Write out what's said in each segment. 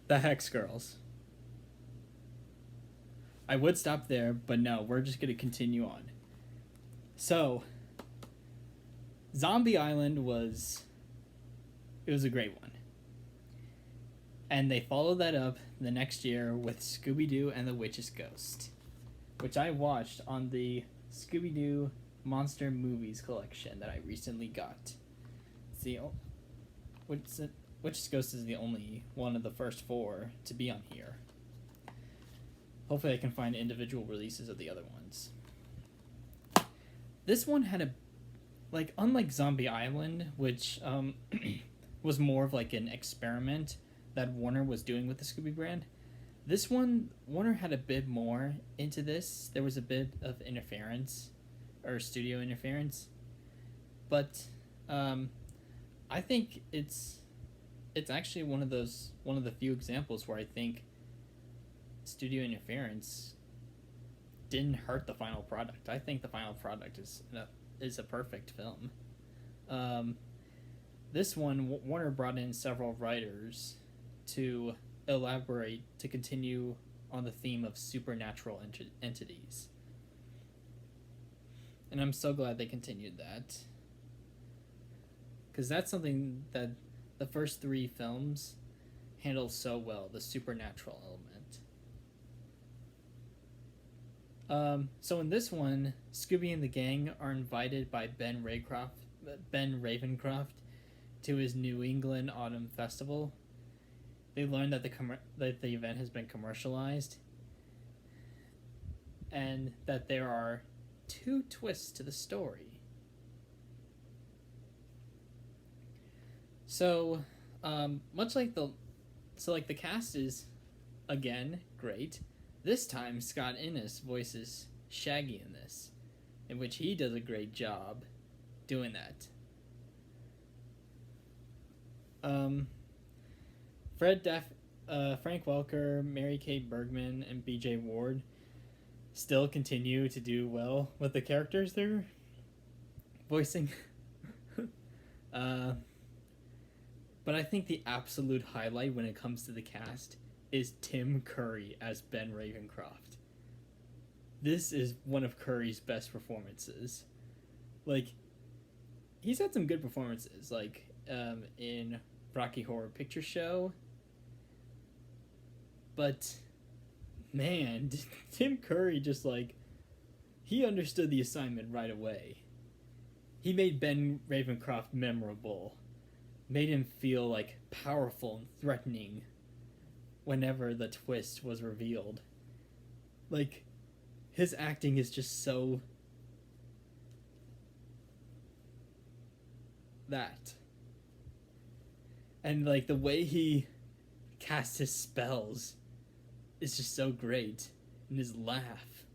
The Hex Girls. I would stop there, but no, we're just going to continue on. So, Zombie Island was a great one. And they followed that up the next year with Scooby-Doo and the Witch's Ghost, which I watched on the Scooby-Doo Monster Movies collection that I recently got. It's the Witch's Ghost is the only one of the first four to be on here. Hopefully I can find individual releases of the other ones. This one had unlike Zombie Island, which was more of like an experiment that Warner was doing with the Scooby brand. This one, Warner had a bit more into this. There was a bit of interference, or studio interference, but I think it's actually one of the few examples where I think studio interference didn't hurt the final product. I think the final product is a perfect film. This one, Warner brought in several writers to elaborate, to continue on the theme of supernatural entities. And I'm so glad they continued that. Because that's something that the first three films handle so well, the supernatural element. So in this one, Scooby and the gang are invited by Ben Ravencroft to his New England Autumn Festival. They learn that the event has been commercialized, and that there are two twists to the story. So, the cast is again great. This time, Scott Innes voices Shaggy in this, in which he does a great job doing that. Frank Welker, Mary Kate Bergman, and B.J. Ward still continue to do well with the characters they're voicing. But I think the absolute highlight when it comes to the cast is Tim Curry as Ben Ravencroft. This is one of Curry's best performances. He's had some good performances, in Rocky Horror Picture Show. But, man, Tim Curry just, he understood the assignment right away. He made Ben Ravencroft memorable. Made him feel, powerful and threatening whenever the twist was revealed. His acting is just so... that. And, the way he casts his spells is just so great. And his laugh.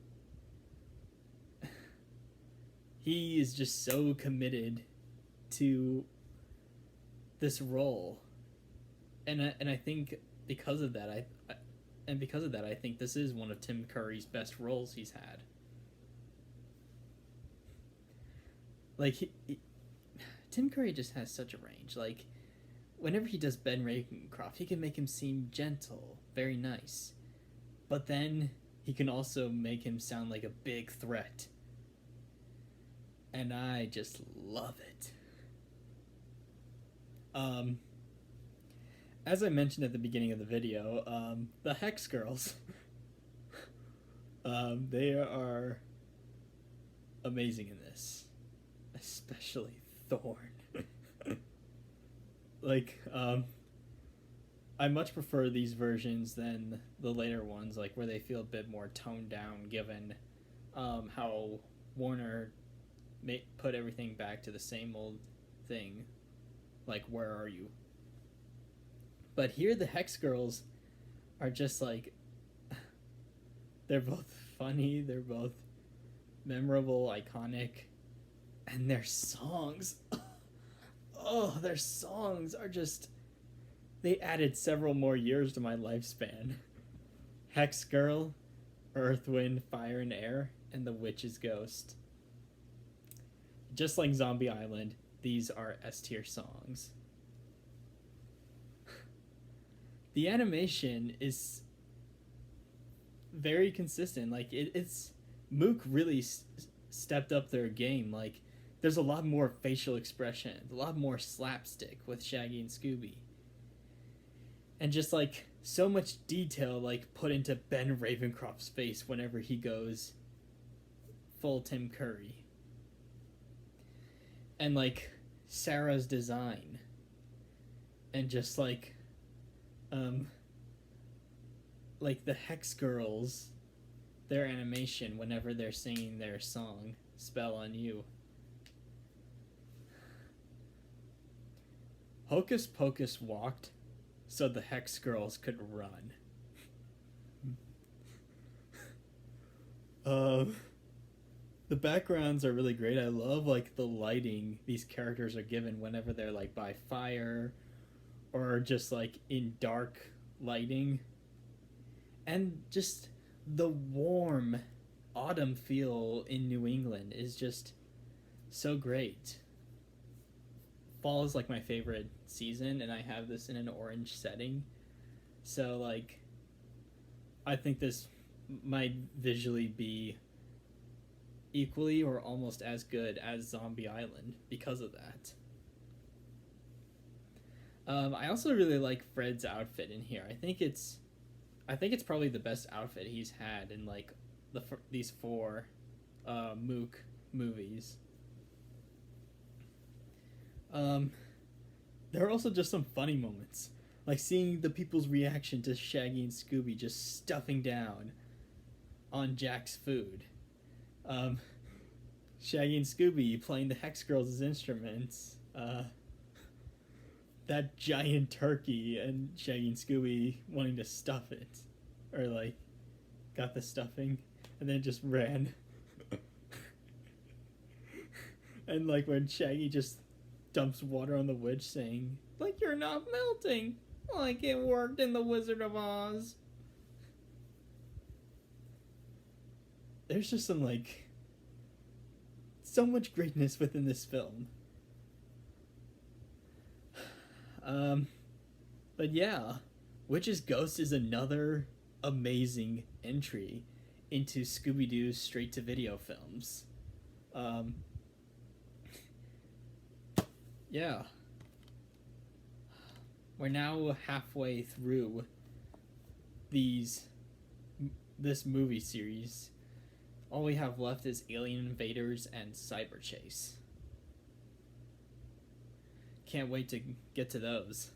He is just so committed to this role. And I think because of that, I think this is one of Tim Curry's best roles he's had. Tim Curry just has such a range. Whenever he does Ben Ravencroft, he can make him seem gentle, very nice. But then he can also make him sound like a big threat. And I just love it. As I mentioned at the beginning of the video, the Hex Girls, they are amazing in this. Especially Thorn. I much prefer these versions than the later ones, where they feel a bit more toned down, given how Warner put everything back to the same old thing, Where Are You? But here the Hex Girls are just they're both funny, they're both memorable, iconic, and their songs, their songs are just, they added several more years to my lifespan. Hex Girl, Earth, Wind, Fire, and Air, and The Witch's Ghost. Just like Zombie Island, these are S-tier songs. the animation is very consistent. Like it's Mook really stepped up their game. Like there's a lot more facial expression, a lot more slapstick with Shaggy and Scooby, and just like so much detail like put into Ben Ravencroft's face whenever he goes full Tim Curry, and like Sarah's design, and just like the Hex Girls, their animation whenever they're singing their song "Spell on You." Hocus Pocus walked so the Hex Girls could run. The backgrounds are really great. I love like the lighting these characters are given whenever they're like by fire or just like in dark lighting. And just the warm autumn feel in New England is just so great. Fall is like my favorite season, and I have this in an orange setting. So like I think this might visually be equally or almost as good as Zombie Island because of that. I also really like Fred's outfit in here. I think it's probably the best outfit he's had in like these four Mook movies. There are also just some funny moments, like seeing the people's reaction to Shaggy and Scooby just stuffing down on Jack's food. Shaggy and Scooby playing the Hex Girls as instruments. That giant turkey and Shaggy and Scooby wanting to stuff it, or like got the stuffing and then just ran. And like when Shaggy just dumps water on the witch saying, like, "You're not melting like it worked in the Wizard of Oz." There's just some like so much greatness within this film. But yeah, Witch's Ghost is another amazing entry into Scooby-Doo's straight-to-video films. Yeah. We're now halfway through this movie series. All we have left is Alien Invaders and Cyber Chase. Can't wait to get to those.